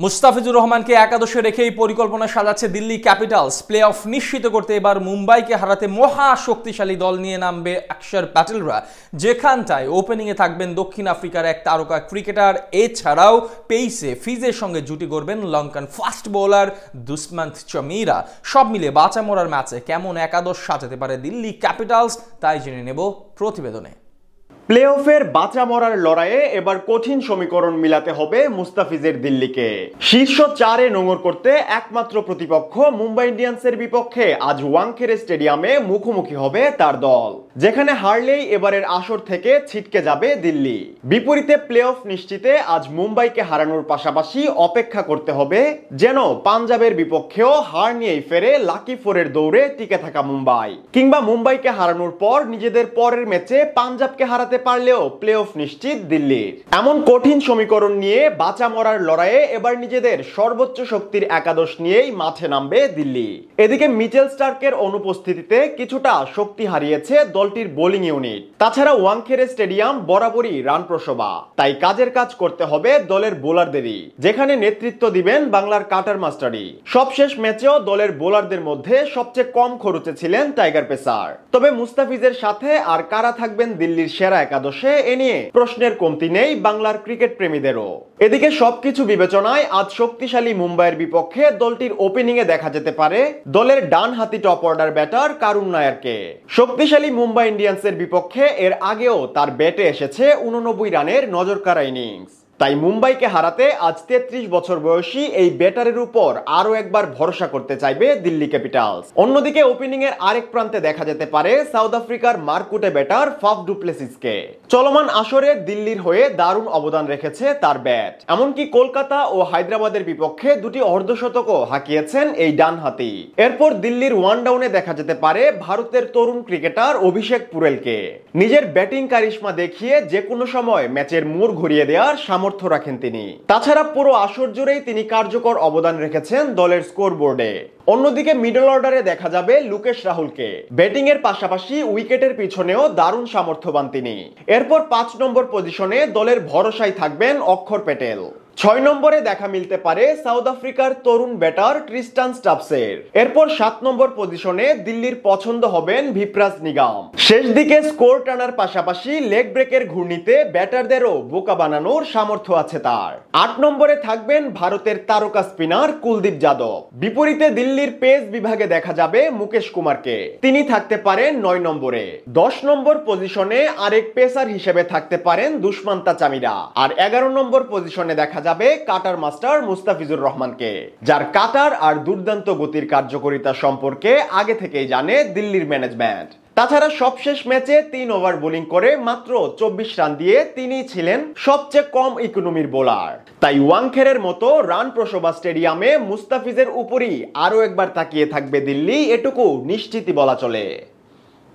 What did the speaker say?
মুস্তাফিজুর রহমানকে একাদশে রেখেই পরিকল্পনা সাজাচ্ছে দিল্লি ক্যাপিটালস। প্লে অফ নিশ্চিত করতে এবার মুম্বাইকে হারাতে মহা শক্তিশালী দল নিয়ে নামবে অক্ষর প্যাটেলরা, যেখানটায় ওপেনিংয়ে থাকবেন দক্ষিণ আফ্রিকার এক তারকা ক্রিকেটার। এছাড়াও পেইসে ফিজের সঙ্গে জুটি করবেন লঙ্কান ফাস্ট বোলার দুষ্মন্ত চমিরা। সব মিলে বাঁচা মরার ম্যাচে কেমন একাদশ সাজাতে পারে দিল্লি ক্যাপিটালস, তাই জেনে নেব প্রতিবেদনে। প্লে অফের বাঁচা মরার লড়াইয়ে এবার কঠিন সমীকরণ মিলাতে হবে মুস্তাফিজের দিল্লিকে। শীর্ষ 4-এ নোঙর করতে একমাত্র প্রতিপক্ষ মুম্বাই ইন্ডিয়ান্সের বিপক্ষে আজ ওয়াংখেড়ে স্টেডিয়ামে মুখোমুখি হবে তার দল, যেখানে হারলেই এবারের আসর থেকে ছিটকে যাবে দিল্লি। বিপরীতে প্লে অফ নিশ্চিতে আজ মুম্বাইকে হারানোর পাশাপাশি অপেক্ষা করতে হবে যেন পাঞ্জাবের বিপক্ষেও হার নিয়েই ফেরে লাকি ফোরের দৌড়ে টিকে থাকা মুম্বাই, কিংবা মুম্বাইকে হারানোর পর নিজেদের পরের ম্যাচে পাঞ্জাবকে হারাতে পারলেও প্লে অফ নিশ্চিত দিল্লির। এমন কঠিন সমীকরণ নিয়ে বাঁচা মরার লড়াইয়ে এবার নিজেদের সর্বোচ্চ শক্তির একাদশ নিয়েই মাঠে নামবে দিল্লি। এদিকে মিচেল স্টার্কের অনুপস্থিতিতে কিছুটা শক্তি হারিয়েছে দলটির বোলিং ইউনিট। তাছাড়া ওয়াংখেড়ে স্টেডিয়াম বরাবরই রান প্রসবা, তাই কাজের কাজ করতে হবে দলের বোলারদেরই, যেখানে নেতৃত্ব দিবেন বাংলার কাটার মাস্টারই। সবশেষ ম্যাচেও দলের বোলারদের মধ্যে সবচেয়ে কম খরচে ছিলেন টাইগার পেসার। তবে মুস্তাফিজের সাথে আর কারা থাকবেন দিল্লির সেরা একাদশে, এ নিয়ে প্রশ্নের কমতি নেই বাংলার ক্রিকেট প্রেমীদেরও। এদিকে সবকিছু বিবেচনায় আজ শক্তিশালী মুম্বাইয়ের বিপক্ষে দলটির ওপেনিং এ দেখা যেতে পারে দলের ডান হাতি টপ অর্ডার ব্যাটার কারুন নায়ারকে। শক্তিশালী মুম্বাই ইন্ডিয়ান্সের বিপক্ষে এর আগেও তার ব্যাটে এসেছে 89 রানের নজরকাড়া ইনিংস। তাই মুম্বাইকে হারাতে আজ 33 বছর বয়সী এই ব্যাটারের উপর আরো একবার ভরসা করতে চাইবে দিল্লি ক্যাপিটালস। অন্যদিকে ওপেনিং এর আরেক প্রান্তে দেখা যেতে পারে সাউথ আফ্রিকার মারকুটে ব্যাটার ফাফ ডু প্লেসিসকে। চলমান আসরে দিল্লির হয়ে দারুণ অবদান রেখেছে তার ব্যাট, এমনকি কলকাতা ও হায়দ্রাবাদের বিপক্ষে দুটি অর্ধশতকও হাঁকিয়েছেন এই ডানহাতি। এরপর দিল্লির ওয়ান ডাউনে দেখা যেতে পারে ভারতের তরুণ ক্রিকেটার অভিষেক পুরেলকে। নিজের ব্যাটিং কারিশমা দেখিয়ে যে কোনো সময় ম্যাচের মোড় ঘুরিয়ে দেওয়ার সামর্থ্য রাখেন তিনি। তাছাড়া পুরো আসর জুড়েই তিনি কার্যকর অবদান রেখেছেন দলের স্কোর বোর্ডে। অন্যদিকে মিডল অর্ডারে দেখা যাবে লোকেশ রাহুলকে। ব্যাটিং এর পাশাপাশি উইকেটের পিছনেও দারুণ সামর্থ্যবান তিনি। এরপর 5 নম্বর পজিশনে দলের ভরসায় থাকবেন অক্ষর প্যাটেল। 6 নম্বরে দেখা মিলতে পারে সাউথ আফ্রিকার তরুণ ব্যাটার ট্রিস্টান স্টাবসের। এরপর 7 নম্বর পজিশনে দিল্লির পছন্দ হবেন ভিপ্রাজ নিগাম। শেষ দিকে স্কোর টানার পাশাপাশি লেগ ব্রেকের ঘূর্ণিতে ব্যাটারদেরও বোকা বানানোর সামর্থ্য আছে তার। 8 নম্বরে থাকবেন ভারতের তারকা স্পিনার কুলদীপ যাদব। বিপরীতে দিল্লির পেস বিভাগে দেখা যাবে মুকেশ কুমারকে, তিনি থাকতে পারেন 9 নম্বরে। 10 নম্বর পজিশনে আরেক পেসার হিসেবে থাকতে পারেন দুষ্মন্ত চমিরা। আর 11 নম্বর পজিশনে দেখা যাবে কাটার মাস্টার মুস্তাফিজুর রহমানকে, যার কাটার আর দুর্দান্ত গতির কার্যকারিতা সম্পর্কে আগে থেকেই জানে দিল্লির ম্যানেজমেন্ট। তাছাড়া সবশেষ ম্যাচে 3 ওভার বোলিং করে মাত্র 24 রান দিয়ে তিনি ছিলেন সবচেয়ে কম ইকোনমির বোলার। তাই ওয়াংখেড়ের মতো রান প্রসবা স্টেডিয়ামে মুস্তাফিজের উপরই আরো একবার তাকিয়ে থাকবে দিল্লি, এটুকু নিশ্চিতই বলা চলে।